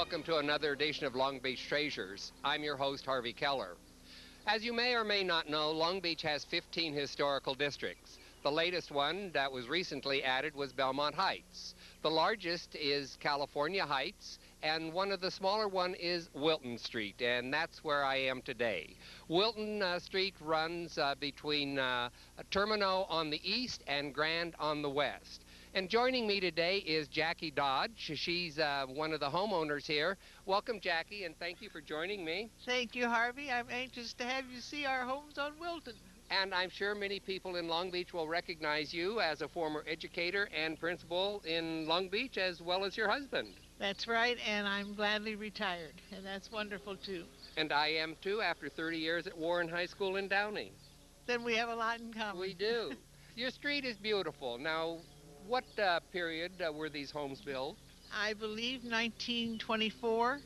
welcome to another edition of Long Beach Treasures. I'm your host, Harvey Keller. As you may or may not know, Long Beach has 15 historical districts. The latest one that was recently added was Belmont Heights. The largest is California Heights, and one of the smaller one is Wilton Street, and that's where I am today. Wilton Street runs between Termino on the east and Grand on the west. And joining me today is Jackie Dodge. She's one of the homeowners here. Welcome, Jackie, and thank you for joining me. Thank you, Harvey. I'm anxious to have you see our homes on Wilton. And I'm sure many people in Long Beach will recognize you as a former educator and principal in Long Beach, as well as your husband. That's right, and I'm gladly retired, and that's wonderful, too. And I am, too, after 30 years at Warren High School in Downey. Then we have a lot in common. We do. Your street is beautiful. Now, what period were these homes built? I believe 1924.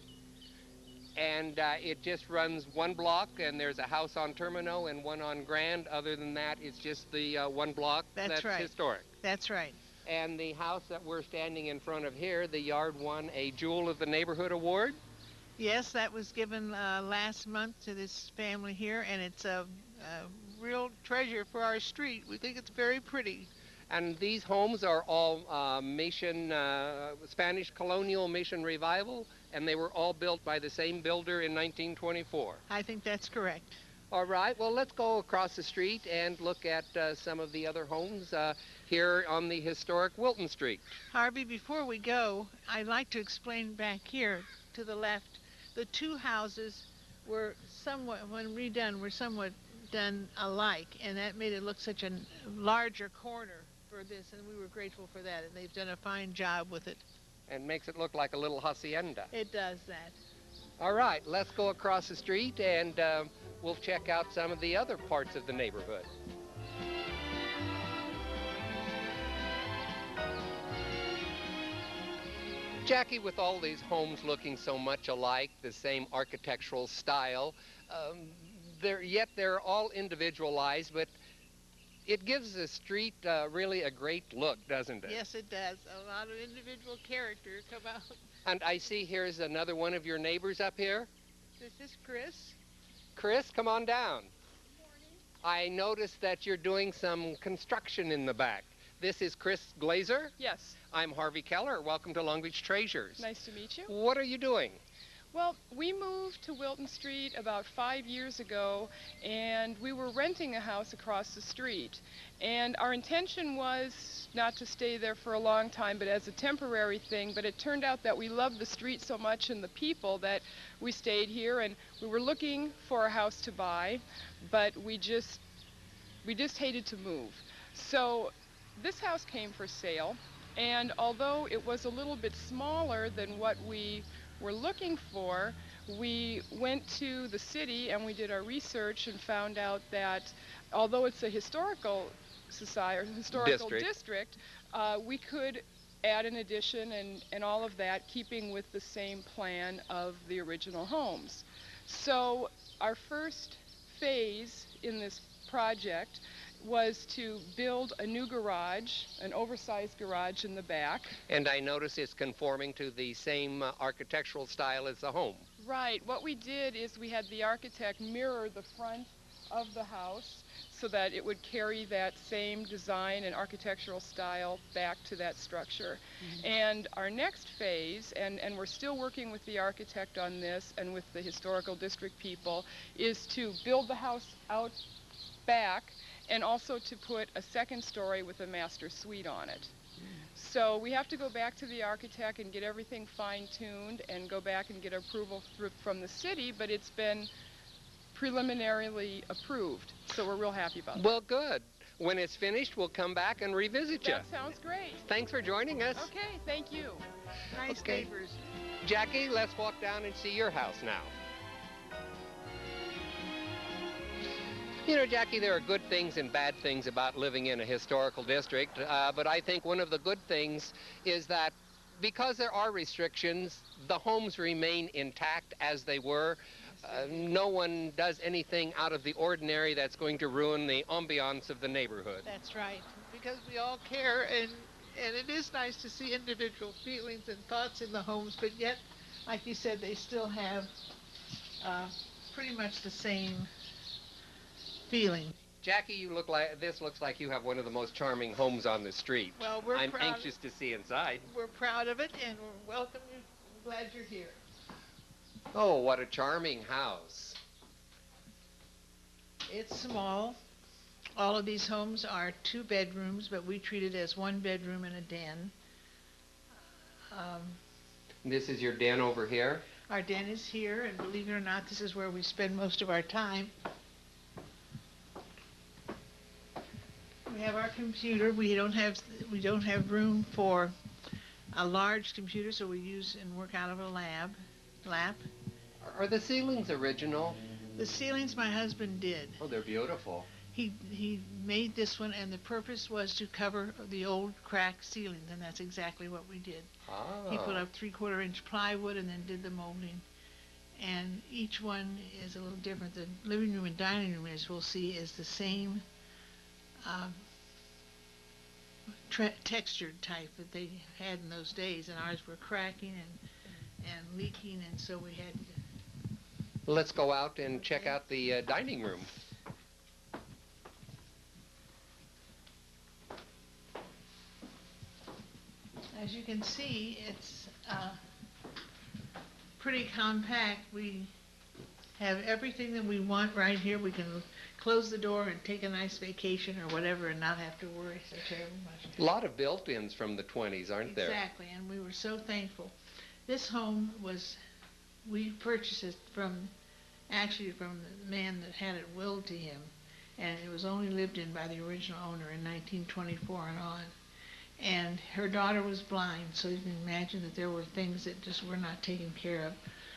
And it just runs one block, and there's a house on Termino and one on Grand. Other than that, it's just the one block that's right. Historic. That's right. And the house that we're standing in front of here, the yard won a Jewel of the Neighborhood Award? Yes, that was given last month to this family here, and it's a real treasure for our street. We think it's very pretty. And these homes are all Spanish colonial mission revival, and they were all built by the same builder in 1924. I think that's correct. All right, well, let's go across the street and look at some of the other homes here on the historic Wilton Street. Harvey, before we go, I'd like to explain back here to the left, the two houses were somewhat, when redone, were somewhat done alike, and that made it look such a larger corner for this, and we were grateful for that, and they've done a fine job with it. And makes it look like a little hacienda. It does that. All right, let's go across the street and we'll check out some of the other parts of the neighborhood. Jackie, with all these homes looking so much alike, the same architectural style, yet they're all individualized, but it gives the street really a great look, doesn't it? Yes, it does. A lot of individual character come out. And I see here's another one of your neighbors up here. This is Chris. Chris, come on down. Good morning. I noticed that you're doing some construction in the back. This is Chris Glazer. Yes. I'm Harvey Keller. Welcome to Long Beach Treasures. Nice to meet you. What are you doing? Well, we moved to Wilton Street about 5 years ago, and we were renting a house across the street. And our intention was not to stay there for a long time, but as a temporary thing. But it turned out that we loved the street so much and the people that we stayed here, and we were looking for a house to buy, but we just hated to move. So this house came for sale, and although it was a little bit smaller than what we were looking for, we went to the city and we did our research and found out that although it's a historical society or historical district, we could add an addition and all of that, keeping with the same plan of the original homes. So our first phase in this project was to build a new garage, an oversized garage in the back. And I notice it's conforming to the same architectural style as the home. Right. What we did is we had the architect mirror the front of the house so that it would carry that same design and architectural style back to that structure. Mm-hmm. And our next phase, and we're still working with the architect on this and with the historical district people, is to build the house out back and also to put a second story with a master suite on it. So we have to go back to the architect and get everything fine-tuned and go back and get approval from the city, but it's been preliminarily approved, so we're real happy about it. Well, good. When it's finished, we'll come back and revisit you. That sounds great. Thanks for joining us. Okay, thank you. Nice neighbors. Jackie, let's walk down and see your house now. You know, Jackie, there are good things and bad things about living in a historical district, but I think one of the good things is that because there are restrictions, the homes remain intact as they were. No one does anything out of the ordinary that's going to ruin the ambiance of the neighborhood. That's right, because we all care, and it is nice to see individual feelings and thoughts in the homes, but yet Like you said, they still have uh, pretty much the same feeling. Jackie, this looks like you have one of the most charming homes on the street. Well, we're I'm proud. anxious to see inside. We're proud of it, and we're welcome you. I'm glad you're here. Oh, what a charming house. It's small. All of these homes are 2 bedrooms, but we treat it as 1 bedroom and a den. Um, This is your den over here? our den is here, and believe it or not, this is where we spend most of our time. We have our computer. We don't have room for a large computer, so we use and work out of a lap. Are the ceilings original? The ceilings my husband did. Oh, they're beautiful. He made this one, and the purpose was to cover the old cracked ceilings, and that's exactly what we did. Ah. He put up 3/4-inch plywood and then did the molding. And each one is a little different. The living room and dining room, as we'll see, is the same textured type that they had in those days, and ours were cracking and leaking, and so we had to. Let's go out and check out the dining room. As you can see, it's pretty compact. We have everything that we want right here. We can close the door and take a nice vacation or whatever and not have to worry so terribly much. A lot of built-ins from the 20s, aren't there? Exactly, and we were so thankful. This home we purchased it actually from the man that had it willed to him, and it was only lived in by the original owner in 1924 and on. And her daughter was blind, so you can imagine that there were things that just were not taken care of.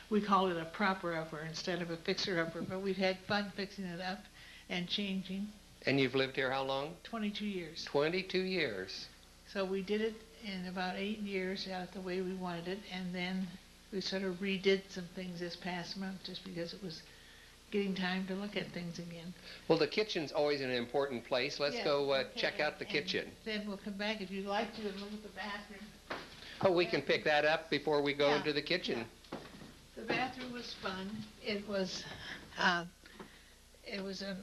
We call it a proper-upper instead of a fixer-upper, but we've had fun fixing it up and changing. And you've lived here how long? 22 years. 22 years. So we did it in about 8 years out the way we wanted it, and then we sort of redid some things this past month just because it was getting time to look at things again. Well, the kitchen's always an important place. Let's go check out the kitchen. Then we'll come back if you'd like to and look at the bathroom. Oh, we can pick that up before we go into the kitchen. Yeah. The bathroom was fun. It was an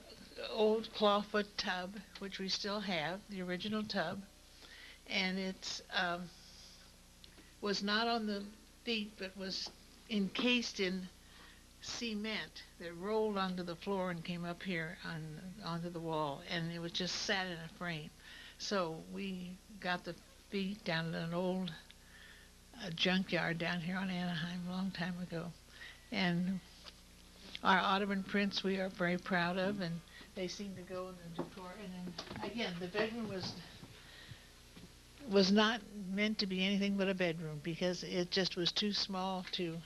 old clawfoot tub, which we still have, the original tub, and it was not on the feet, but was encased in cement that rolled onto the floor and came up here onto the wall, and it was just sat in a frame. So we got the feet down at an old junkyard down here on Anaheim a long time ago, and our Ottoman prints we are very proud of, and they seem to go in the decor. And then again, the bedroom was not meant to be anything but a bedroom because it just was too small to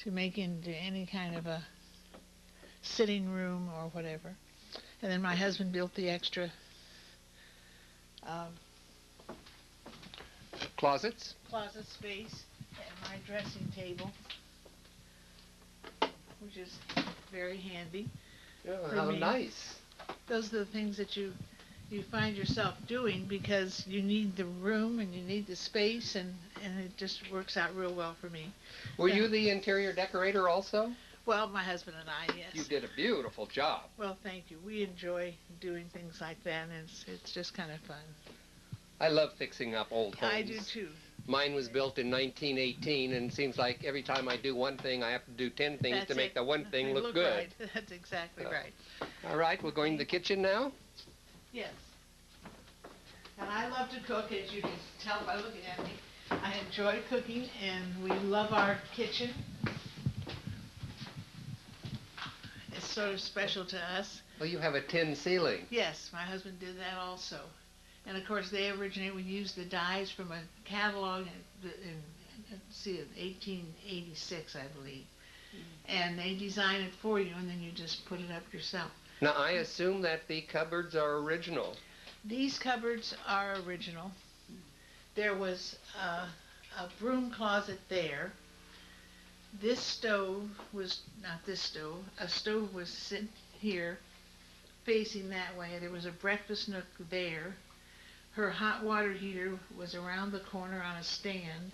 make into any kind of a sitting room or whatever. And then my husband built the extra closet space and my dressing table, which is very handy. Yeah, for how me. nice. Those are the things that you find yourself doing because you need the room and you need the space, and it just works out real well for me. Were you the interior decorator also? Well, my husband and I, yes. You did a beautiful job. Well, thank you. We enjoy doing things like that, and it's just kind of fun. I love fixing up old homes. I do too. Mine was built in 1918, and it seems like every time I do one thing, I have to do 10 things That's to make it. the one thing look good. Right. That's exactly right. All right, we're going to the kitchen now? Yes. And I love to cook, as you can tell by looking at me. I enjoy cooking, and we love our kitchen. It's sort of special to us. Well, you have a tin ceiling. Yes, my husband did that also. And of course, we used the dies from a catalog in 1886, I believe. And they design it for you, and then you just put it up yourself. Now, I assume that the cupboards are original. These cupboards are original. There was a broom closet there. This stove was, not this stove, a stove was sitting here facing that way. There was a breakfast nook there. Her hot water heater was around the corner on a stand.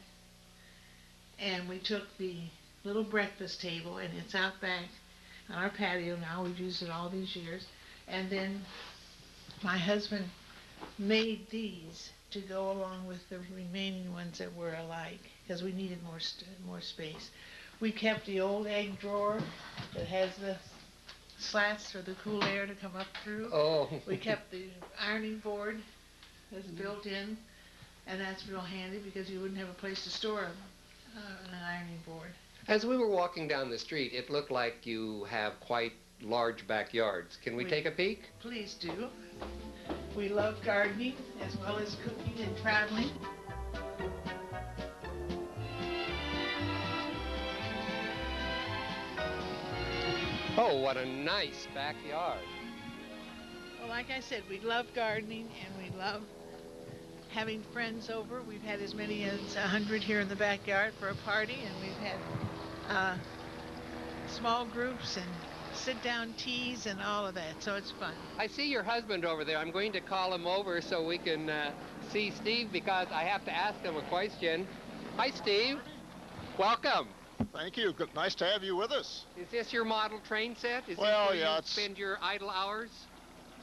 and we took the little breakfast table, and it's out back on our patio now. We've used it all these years. And then my husband made these to go along with the remaining ones that were alike, because we needed more space. We kept the old egg drawer that has the slats for the cool air to come up through. Oh. We kept the ironing board that's built in, and that's real handy because you wouldn't have a place to store an ironing board. As we were walking down the street, it looked like you have quite large backyards. Can we take a peek? Please do. We love gardening as well as cooking and traveling. Oh, what a nice backyard. Well, like I said, we love gardening and we love having friends over. We've had as many as 100 here in the backyard for a party, and we've had small groups and sit-down teas and all of that, so it's fun. I see your husband over there. I'm going to call him over so we can see Steve, because I have to ask him a question. Hi, Steve. Welcome. Thank you. Good. Nice to have you with us. Is this your model train set? Is Well, this where yeah, you spend your idle hours?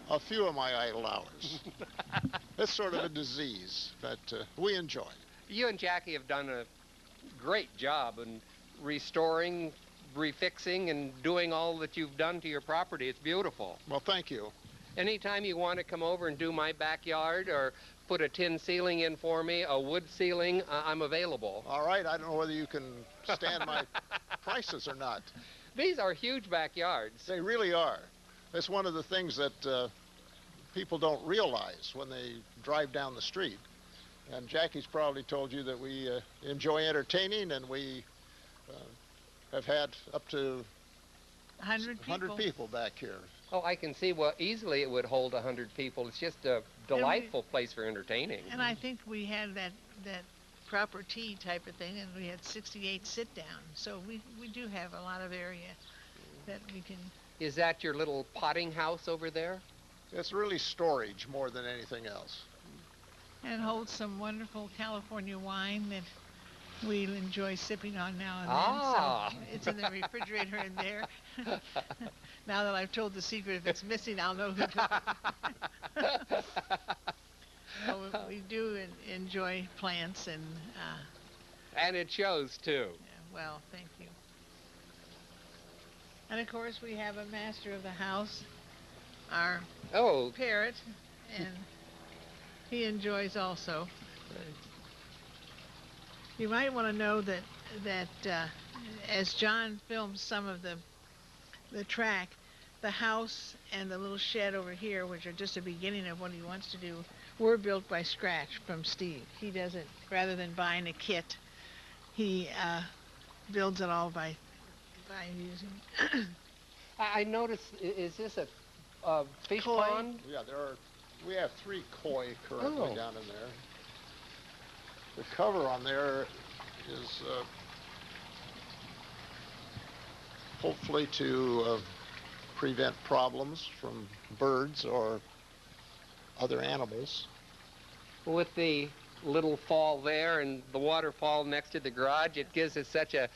A few of my idle hours. It's sort of a disease, but we enjoy it. You and Jackie have done a great job in restoring, refixing, and doing all that you've done to your property. It's beautiful. Well, thank you. Anytime you want to come over and do my backyard or put a tin ceiling in for me, a wood ceiling, I'm available. All right. I don't know whether you can stand my prices or not. These are huge backyards. They really are. That's one of the things that people don't realize when they drive down the street. And Jackie's probably told you that we enjoy entertaining, and we have had up to 100 people back here. Oh, I can see. Well, easily it would hold 100 people. It's just a delightful place for entertaining. And I think we had that proper tea type of thing, and we had 68 sit-downs. So we do have a lot of area that we can... Is that your little potting house over there? It's really storage more than anything else. And holds some wonderful California wine that we enjoy sipping on now and then. Ah. So it's in the refrigerator in there. Now that I've told the secret, if it's missing, I'll know who took it. So we do enjoy plants and... And it shows, too. Yeah, well, thank you. And of course, we have a master of the house, our parrot, and he enjoys also. You might want to know that as John films some of the track, the house and the little shed over here, which are just the beginning of what he wants to do, were built by scratch from Steve. He does it rather than buying a kit. He builds it all by using. I noticed, is this a fish pond? Yeah, we have 3 koi currently down in there. The cover on there is hopefully to prevent problems from birds or other animals. With the little fall there and the waterfall next to the garage, it gives us such a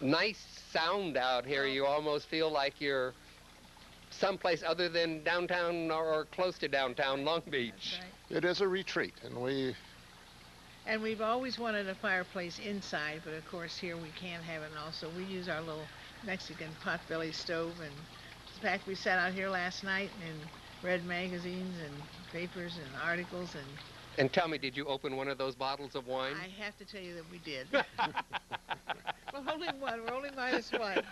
nice sound out here. You almost feel like you're someplace other than downtown or close to downtown Long Beach. That's right. It is a retreat, and we've always wanted a fireplace inside, but of course here we can't have it, and also we use our little Mexican potbelly stove. And in fact, we sat out here last night and read magazines and papers and articles. And tell me, did you open one of those bottles of wine? I have to tell you that we did. Well, only one. We're only -1.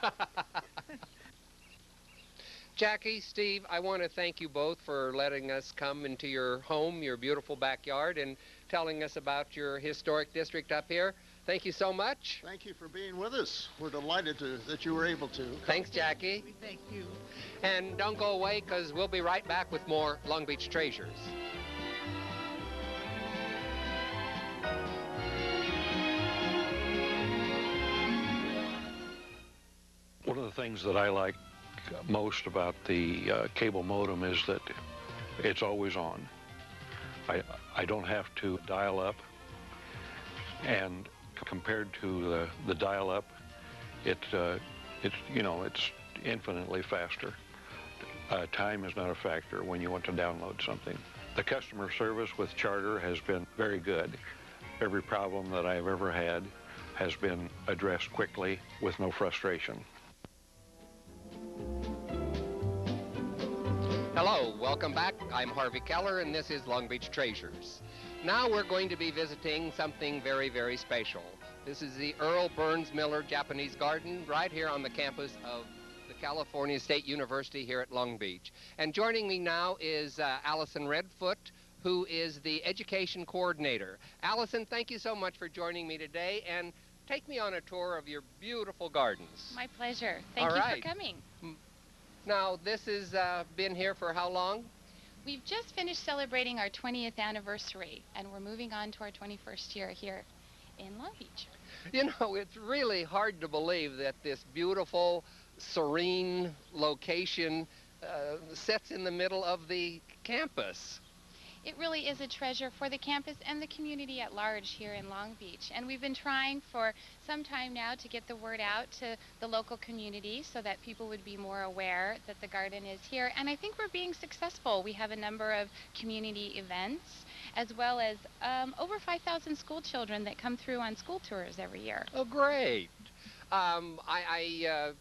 Jackie, Steve, I want to thank you both for letting us come into your home, your beautiful backyard, and telling us about your historic district up here. Thank you so much. Thank you for being with us. We're delighted that you were able to. Thanks, Jackie. We thank you. And don't go away, because we'll be right back with more Long Beach Treasures. One of the things that I like most about the cable modem is that it's always on. I don't have to dial up and compared to the dial-up, it's infinitely faster. Time is not a factor when you want to download something. The customer service with Charter has been very good. Every problem that I've ever had has been addressed quickly with no frustration. Hello, welcome back. I'm Harvey Keller, and this is Long Beach Treasures. Now we're going to be visiting something very, very special. This is the Earl Burns Miller Japanese Garden right here on the campus of the California State University here at Long Beach. And joining me now is Allison Redfoot, who is the education coordinator. Allison, thank you so much for joining me today, and take me on a tour of your beautiful gardens. My pleasure. Thank you for coming. Now, this has been here for how long? We've just finished celebrating our 20th anniversary, and we're moving on to our 21st year here in Long Beach. You know, it's really hard to believe that this beautiful, serene location sits in the middle of the campus. It really is a treasure for the campus and the community at large here in Long Beach. And we've been trying for some time now to get the word out to the local community so that people would be more aware that the garden is here. And I think we're being successful. We have a number of community events, as well as over 5,000 school children that come through on school tours every year. Oh, great. I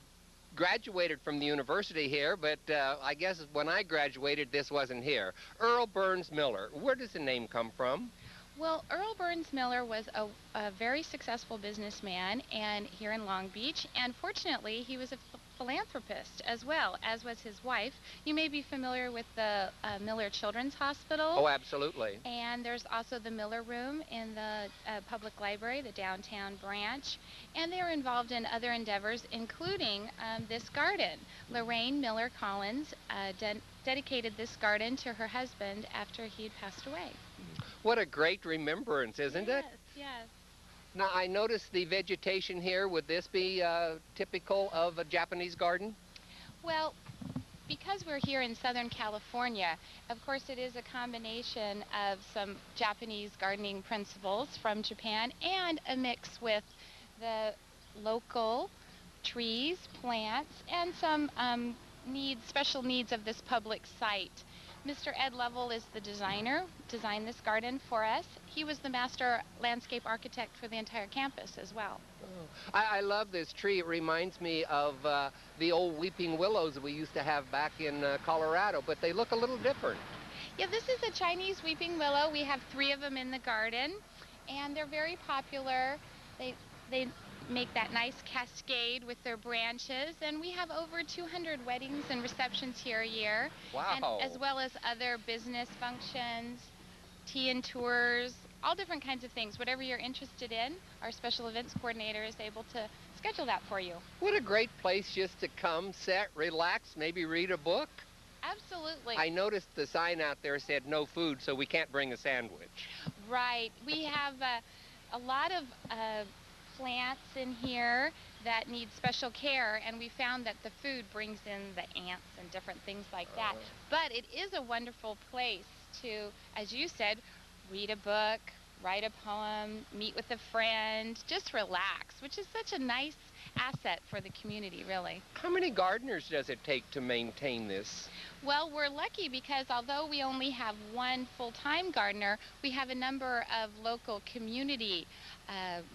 graduated from the university here, but I guess when I graduated, this wasn't here. Earl Burns Miller, where does the name come from? Well, Earl Burns Miller was a very successful businessman and here in Long Beach, and fortunately he was a philanthropist as well, as was his wife. You may be familiar with the Miller Children's Hospital. Oh, absolutely. And there's also the Miller Room in the public library, the downtown branch, and they were involved in other endeavors, including this garden. Lorraine Miller Collins dedicated this garden to her husband after he'd passed away. What a great remembrance, isn't it? Yes. Now, I noticed the vegetation here. Would this be typical of a Japanese garden? Well, because we're here in Southern California, of course it is a combination of some Japanese gardening principles from Japan and a mix with the local trees, plants, and some special needs of this public site. Mr. Ed Lovell is the designer, designed this garden for us. He was the master landscape architect for the entire campus as well. Oh. I love this tree. It reminds me of the old weeping willows we used to have back in Colorado, but they look a little different. Yeah, this is a Chinese weeping willow. We have 3 of them in the garden, and they're very popular. They make that nice cascade with their branches, and we have over 200 weddings and receptions here a year. Wow. And as well as other business functions, tea and tours, all different kinds of things. Whatever you're interested in, our special events coordinator is able to schedule that for you. What a great place just to come, sit, relax, maybe read a book. Absolutely. I noticed the sign out there said no food, so we can't bring a sandwich. Right. We have a lot of plants in here that need special care, and we found that the food brings in the ants and different things like that. But it is a wonderful place to, as you said, read a book, write a poem, meet with a friend, just relax, which is such a nice asset for the community, really. How many gardeners does it take to maintain this? Well, we're lucky because although we only have 1 full-time gardener, we have a number of local community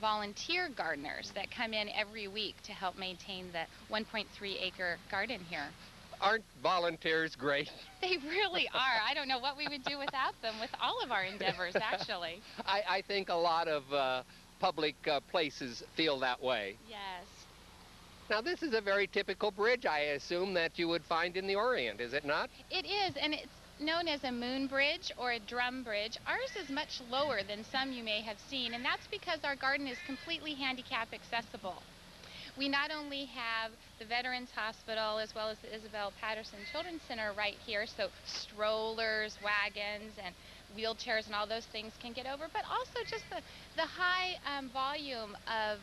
volunteer gardeners that come in every week to help maintain the 1.3-acre garden here. Aren't volunteers great? They really are. I don't know what we would do without them with all of our endeavors, actually. I think a lot of public places feel that way. Yes. Now, this is a very typical bridge, I assume, that you would find in the Orient, is it not? It is, and it's known as a moon bridge or a drum bridge. Ours is much lower than some you may have seen, and that's because our garden is completely handicap accessible. We not only have the Veterans Hospital as well as the Isabel Patterson Children's Center right here, so strollers, wagons, and wheelchairs and all those things can get over, but also just the high volume of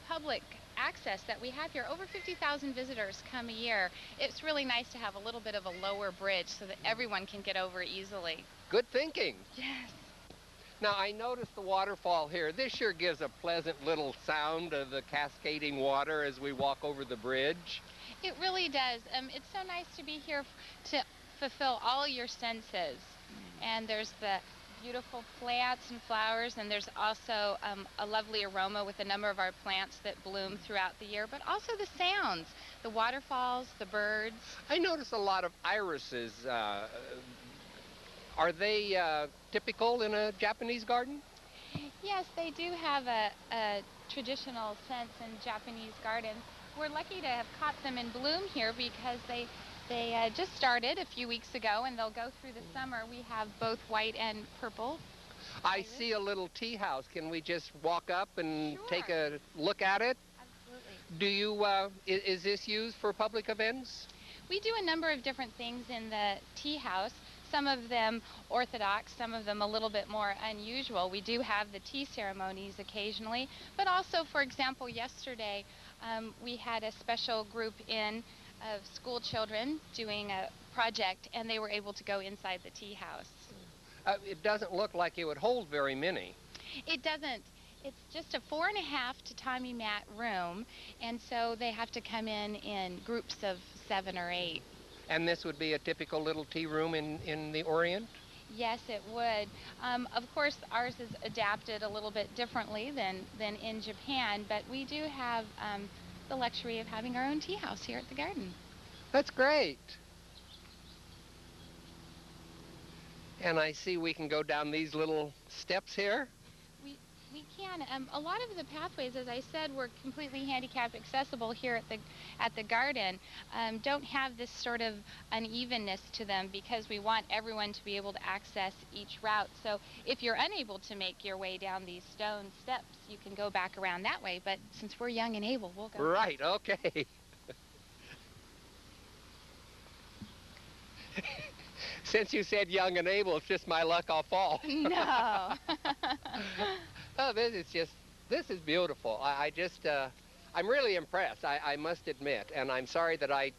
public access that we have here. Over 50,000 visitors come a year. It's really nice to have a little bit of a lower bridge so that everyone can get over easily. Good thinking. Yes. Now, I noticed the waterfall here. This sure gives a pleasant little sound of the cascading water as we walk over the bridge. It really does. It's so nice to be here to fulfill all your senses. And there's the beautiful plants and flowers, and there's also a lovely aroma with a number of our plants that bloom throughout the year, but also the sounds, the waterfalls, the birds. I noticed a lot of irises. Are they typical in a Japanese garden? Yes, they do have a traditional sense in Japanese gardens. We're lucky to have caught them in bloom here because they just started a few weeks ago, and they'll go through the summer. We have both white and purple. I see a little tea house. Can we just walk up and Sure. take a look at it? Absolutely. Do you, is this used for public events? We do a number of different things in the tea house. Some of them orthodox, some of them a little bit more unusual. We do have the tea ceremonies occasionally, but also, for example, yesterday we had a special group in of school children doing a project, and they were able to go inside the tea house. It doesn't look like it would hold very many. It doesn't. It's just a 4.5 tatami mat room, and so they have to come in groups of 7 or 8. And this would be a typical little tea room in the Orient? Yes, it would. Of course, ours is adapted a little bit differently than in Japan, but we do have the luxury of having our own tea house here at the garden. That's great. And I see we can go down these little steps here. We can. A lot of the pathways, as I said, were completely handicap accessible here at the garden. Don't have this sort of unevenness to them because we want everyone to be able to access each route. So if you're unable to make your way down these stone steps, you can go back around that way. But since we're young and able, we'll go. Right. Okay. Since you said young and able, it's just my luck I'll fall. No. Oh, this is beautiful. I'm really impressed, I must admit, and I'm sorry that I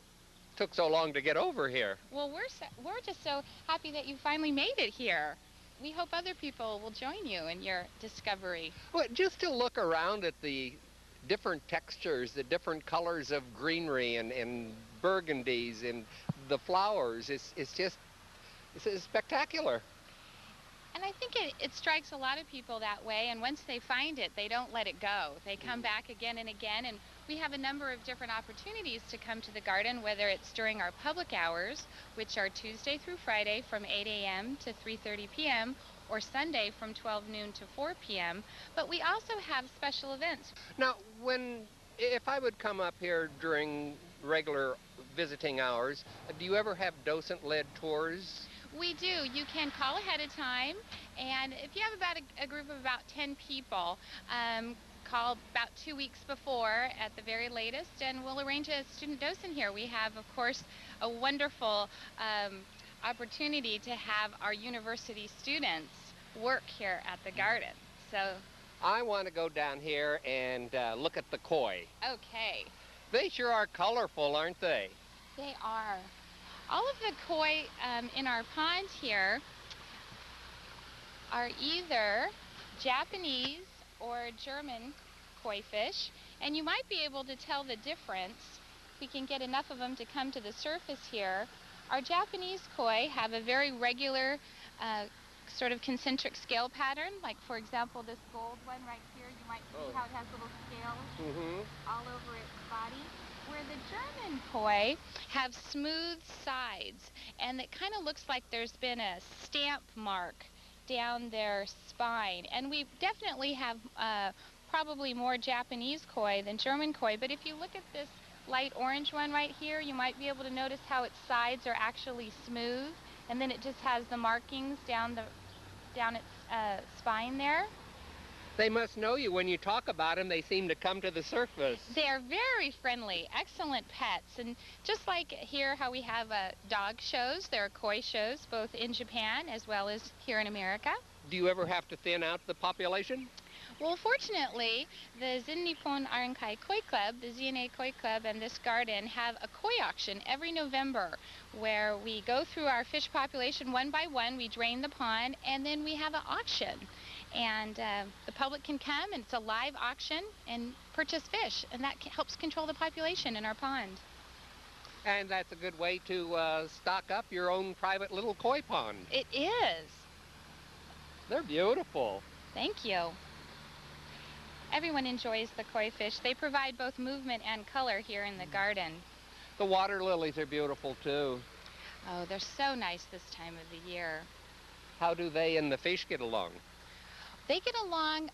took so long to get over here. Well, we're just so happy that you finally made it here. We hope other people will join you in your discovery. Well, just to look around at the different textures, the different colors of greenery and burgundies and the flowers, it's spectacular. And I think it strikes a lot of people that way, and once they find it, they don't let it go. They come back again and again, and we have a number of different opportunities to come to the garden, whether it's during our public hours, which are Tuesday through Friday from 8 a.m. to 3:30 p.m., or Sunday from 12 noon to 4 p.m., but we also have special events. Now, if I would come up here during regular visiting hours, do you ever have docent-led tours? We do. You can call ahead of time, and if you have about a group of about 10 people, call about 2 weeks before at the very latest, and we'll arrange a student docent here. We have, of course, a wonderful opportunity to have our university students work here at the garden. So I want to go down here and look at the koi. okay. They sure are colorful, aren't they? They are. All of the koi in our pond here are either Japanese or German koi fish, and you might be able to tell the difference if we can get enough of them to come to the surface here. Our Japanese koi have a very regular sort of concentric scale pattern, like for example this gold one right here, you might see how it has little scales all over its body. Where the German koi have smooth sides, and it kind of looks like there's been a stamp mark down their spine. And we definitely have probably more Japanese koi than German koi, but if you look at this light orange one right here, you might be able to notice how its sides are actually smooth, and then it just has the markings down its spine there. They must know you. When you talk about them, they seem to come to the surface. They are very friendly, excellent pets. And just like here how we have dog shows, there are koi shows both in Japan as well as here in America. Do you ever have to thin out the population? Well, fortunately, the Zen Nippon Arankai Koi Club, the ZNA Koi Club, and this garden have a koi auction every November where we go through our fish population one by one, we drain the pond, and then we have an auction. And the public can come, and it's a live auction, and purchase fish, and that helps control the population in our pond. And that's a good way to stock up your own private little koi pond. It is. They're beautiful. Thank you. Everyone enjoys the koi fish. They provide both movement and color here in the garden. The water lilies are beautiful too. Oh, they're so nice this time of the year. How do they and the fish get along? They get along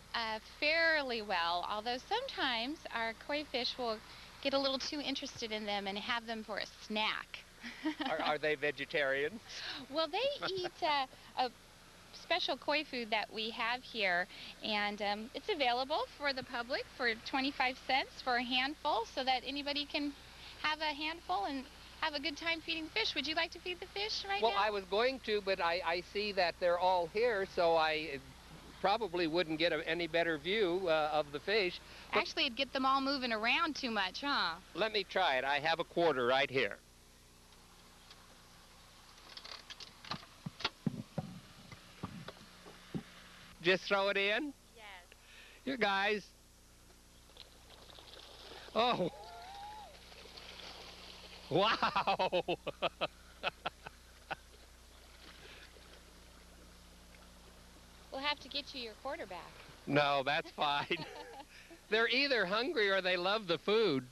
fairly well, although sometimes our koi fish will get a little too interested in them and have them for a snack. Are they vegetarian? Well, they eat a special koi food that we have here, and it's available for the public for 25 cents for a handful, so that anybody can have a handful and have a good time feeding the fish. Would you like to feed the fish right now? Well, I was going to, but I see that they're all here, so I probably wouldn't get any better view of the fish. But actually, it'd get them all moving around too much, huh? let me try it. I have a quarter right here. Just throw it in? Yes. Here, guys. Oh. Wow. We'll have to get you your quarter back. No, that's fine. They're either hungry or they love the food.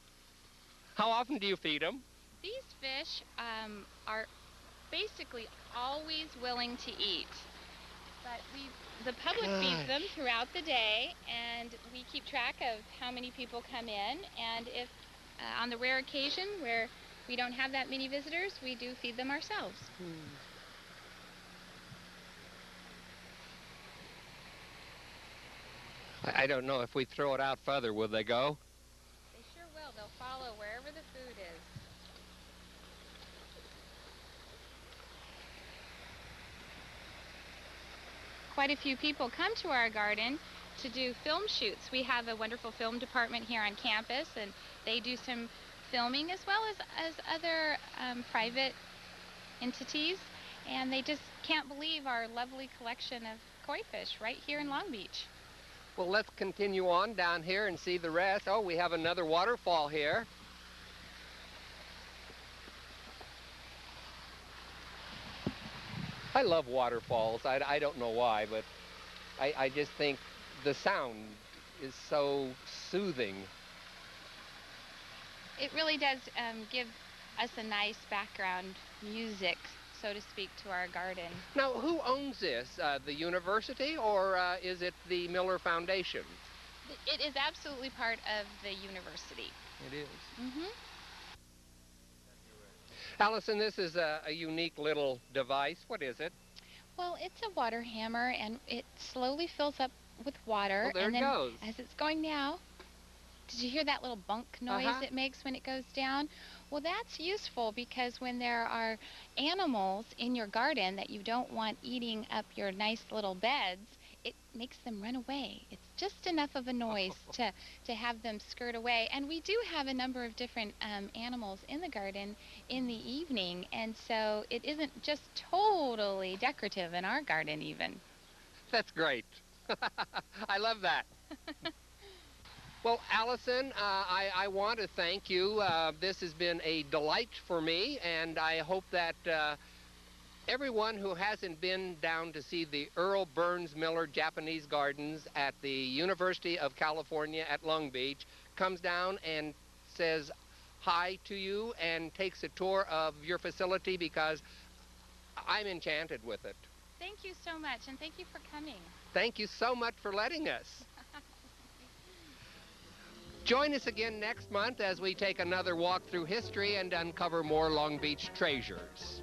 How often do you feed them? These fish are basically always willing to eat. But the public feeds them throughout the day, and we keep track of how many people come in. And if on the rare occasion where we don't have that many visitors, we do feed them ourselves. I don't know. If we throw it out further, will they go? They sure will. They'll follow wherever the food is. Quite a few people come to our garden to do film shoots. We have a wonderful film department here on campus, and they do some filming as well as other private entities, and they just can't believe our lovely collection of koi fish right here in Long Beach. Well, let's continue on down here and see the rest. Oh, we have another waterfall here. I love waterfalls. I don't know why, but I just think the sound is so soothing. It really does give us a nice background music, so to speak, to our garden. Now, who owns this? The university, or is it the Miller Foundation? It is absolutely part of the university. It is. Mm-hmm. Allison, this is a unique little device. What is it? Well, it's a water hammer, and it slowly fills up with water. Well, there and it then, goes. as it's going now, did you hear that little bunk noise it makes when it goes down? Well, that's useful because when there are animals in your garden that you don't want eating up your nice little beds, it makes them run away. It's just enough of a noise to have them skirt away. And we do have a number of different animals in the garden in the evening, and so it isn't just totally decorative in our garden even. That's great. I love that. Well, Allison, I want to thank you. This has been a delight for me, and I hope that everyone who hasn't been down to see the Earl Burns Miller Japanese Gardens at the University of California at Long Beach comes down and says hi to you and takes a tour of your facility, because I'm enchanted with it. Thank you so much, and thank you for coming. Thank you so much for letting us. Join us again next month as we take another walk through history and uncover more Long Beach treasures.